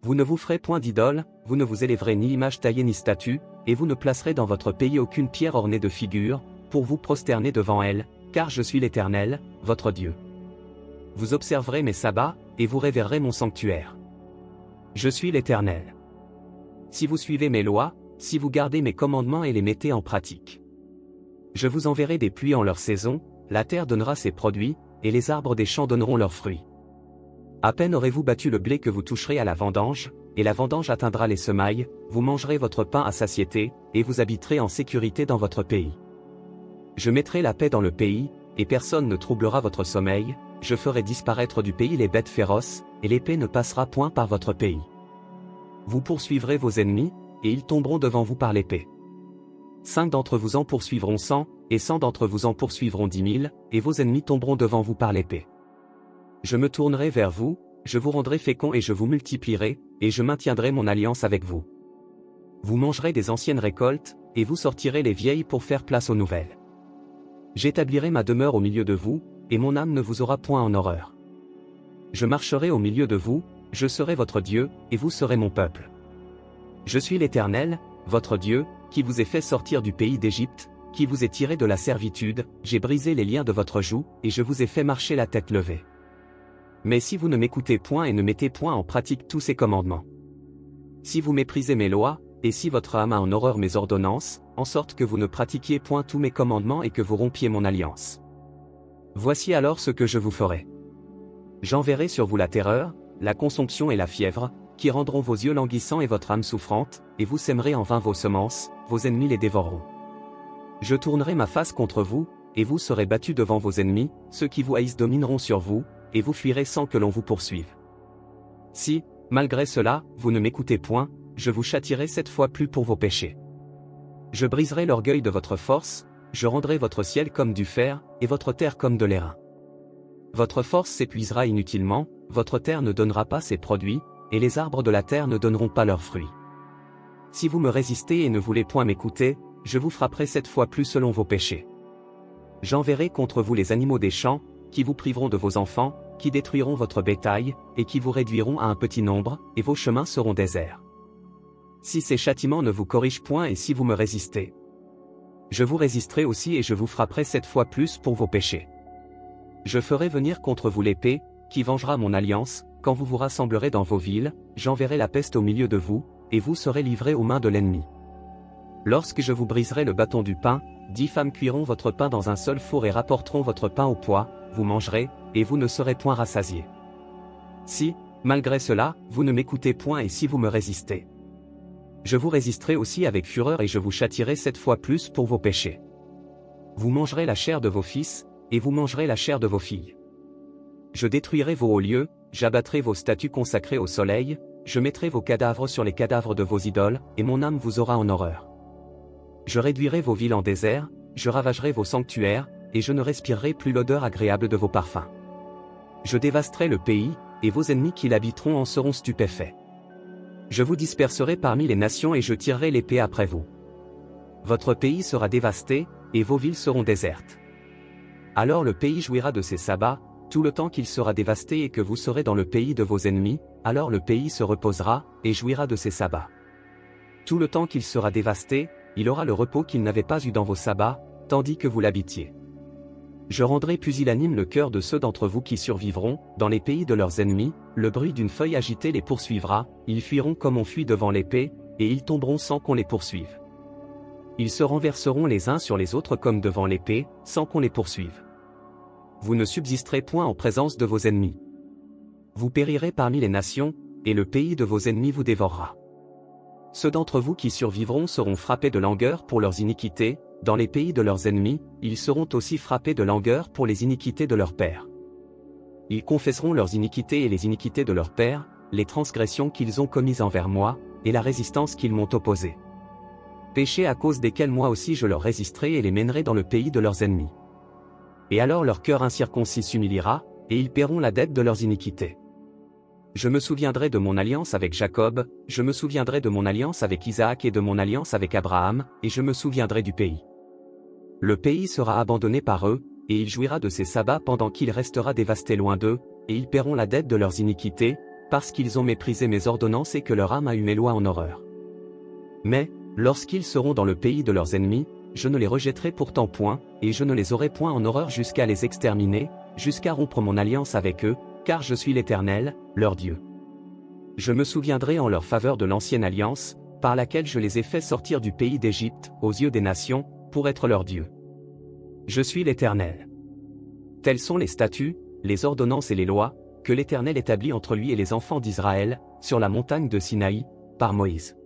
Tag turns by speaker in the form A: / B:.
A: Vous ne vous ferez point d'idole, vous ne vous élèverez ni image taillée ni statue, et vous ne placerez dans votre pays aucune pierre ornée de figures, pour vous prosterner devant elle, car je suis l'Éternel, votre Dieu. Vous observerez mes sabbats, et vous révérerez mon sanctuaire. Je suis l'Éternel. Si vous suivez mes lois, si vous gardez mes commandements et les mettez en pratique. Je vous enverrai des pluies en leur saison, la terre donnera ses produits, et les arbres des champs donneront leurs fruits. À peine aurez-vous battu le blé que vous toucherez à la vendange, et la vendange atteindra les semailles, vous mangerez votre pain à satiété, et vous habiterez en sécurité dans votre pays. Je mettrai la paix dans le pays, et personne ne troublera votre sommeil, je ferai disparaître du pays les bêtes féroces, et l'épée ne passera point par votre pays. Vous poursuivrez vos ennemis, et ils tomberont devant vous par l'épée. 5 d'entre vous en poursuivront 100, et 100 d'entre vous en poursuivront 10 000, et vos ennemis tomberont devant vous par l'épée. Je me tournerai vers vous, je vous rendrai féconds et je vous multiplierai, et je maintiendrai mon alliance avec vous. Vous mangerez des anciennes récoltes, et vous sortirez les vieilles pour faire place aux nouvelles. J'établirai ma demeure au milieu de vous, et mon âme ne vous aura point en horreur. Je marcherai au milieu de vous, je serai votre Dieu, et vous serez mon peuple. Je suis l'Éternel, votre Dieu, qui vous ai fait sortir du pays d'Égypte, qui vous ai tiré de la servitude, j'ai brisé les liens de votre joug, et je vous ai fait marcher la tête levée. Mais si vous ne m'écoutez point et ne mettez point en pratique tous ces commandements, si vous méprisez mes lois, et si votre âme a en horreur mes ordonnances, en sorte que vous ne pratiquiez point tous mes commandements et que vous rompiez mon alliance, voici alors ce que je vous ferai. J'enverrai sur vous la terreur, la consomption et la fièvre, qui rendront vos yeux languissants et votre âme souffrante, et vous sèmerez en vain vos semences, vos ennemis les dévoreront. Je tournerai ma face contre vous, et vous serez battus devant vos ennemis, ceux qui vous haïssent domineront sur vous, et vous fuirez sans que l'on vous poursuive. Si, malgré cela, vous ne m'écoutez point, je vous châtierai 7 fois plus pour vos péchés. Je briserai l'orgueil de votre force, je rendrai votre ciel comme du fer, et votre terre comme de l'airain. Votre force s'épuisera inutilement, votre terre ne donnera pas ses produits, et les arbres de la terre ne donneront pas leurs fruits. Si vous me résistez et ne voulez point m'écouter, je vous frapperai 7 fois plus selon vos péchés. J'enverrai contre vous les animaux des champs, qui vous priveront de vos enfants, qui détruiront votre bétail, et qui vous réduiront à un petit nombre, et vos chemins seront déserts. Si ces châtiments ne vous corrigent point et si vous me résistez, je vous résisterai aussi et je vous frapperai 7 fois plus pour vos péchés. Je ferai venir contre vous l'épée, qui vengera mon alliance, quand vous vous rassemblerez dans vos villes, j'enverrai la peste au milieu de vous, et vous serez livrés aux mains de l'ennemi. Lorsque je vous briserai le bâton du pain, 10 femmes cuiront votre pain dans un seul four et rapporteront votre pain au poids, vous mangerez, et vous ne serez point rassasiés. Si, malgré cela, vous ne m'écoutez point et si vous me résistez, je vous résisterai aussi avec fureur et je vous châtierai 7 fois plus pour vos péchés. Vous mangerez la chair de vos fils, et vous mangerez la chair de vos filles. Je détruirai vos hauts lieux, j'abattrai vos statues consacrées au soleil, je mettrai vos cadavres sur les cadavres de vos idoles, et mon âme vous aura en horreur. Je réduirai vos villes en désert, je ravagerai vos sanctuaires, et je ne respirerai plus l'odeur agréable de vos parfums. Je dévasterai le pays, et vos ennemis qui l'habiteront en seront stupéfaits. Je vous disperserai parmi les nations et je tirerai l'épée après vous. Votre pays sera dévasté, et vos villes seront désertes. Alors le pays jouira de ses sabbats, tout le temps qu'il sera dévasté et que vous serez dans le pays de vos ennemis, alors le pays se reposera, et jouira de ses sabbats. Tout le temps qu'il sera dévasté, il aura le repos qu'il n'avait pas eu dans vos sabbats, tandis que vous l'habitiez. Je rendrai pusillanime le cœur de ceux d'entre vous qui survivront, dans les pays de leurs ennemis, le bruit d'une feuille agitée les poursuivra, ils fuiront comme on fuit devant l'épée, et ils tomberont sans qu'on les poursuive. Ils se renverseront les uns sur les autres comme devant l'épée, sans qu'on les poursuive. Vous ne subsisterez point en présence de vos ennemis. Vous périrez parmi les nations, et le pays de vos ennemis vous dévorera. Ceux d'entre vous qui survivront seront frappés de langueur pour leurs iniquités, dans les pays de leurs ennemis, ils seront aussi frappés de langueur pour les iniquités de leurs pères. Ils confesseront leurs iniquités et les iniquités de leurs pères, les transgressions qu'ils ont commises envers moi, et la résistance qu'ils m'ont opposée. Péchés à cause desquels moi aussi je leur résisterai et les mènerai dans le pays de leurs ennemis. Et alors leur cœur incirconcis s'humiliera, et ils paieront la dette de leurs iniquités. Je me souviendrai de mon alliance avec Jacob, je me souviendrai de mon alliance avec Isaac et de mon alliance avec Abraham, et je me souviendrai du pays. Le pays sera abandonné par eux, et il jouira de ses sabbats pendant qu'il restera dévasté loin d'eux, et ils paieront la dette de leurs iniquités, parce qu'ils ont méprisé mes ordonnances et que leur âme a eu mes lois en horreur. Mais, lorsqu'ils seront dans le pays de leurs ennemis, je ne les rejetterai pourtant point, et je ne les aurai point en horreur jusqu'à les exterminer, jusqu'à rompre mon alliance avec eux, car je suis l'Éternel, leur Dieu. Je me souviendrai en leur faveur de l'ancienne alliance, par laquelle je les ai fait sortir du pays d'Égypte, aux yeux des nations, pour être leur Dieu. Je suis l'Éternel. Tels sont les statuts, les ordonnances et les lois, que l'Éternel établit entre lui et les enfants d'Israël, sur la montagne de Sinaï, par Moïse.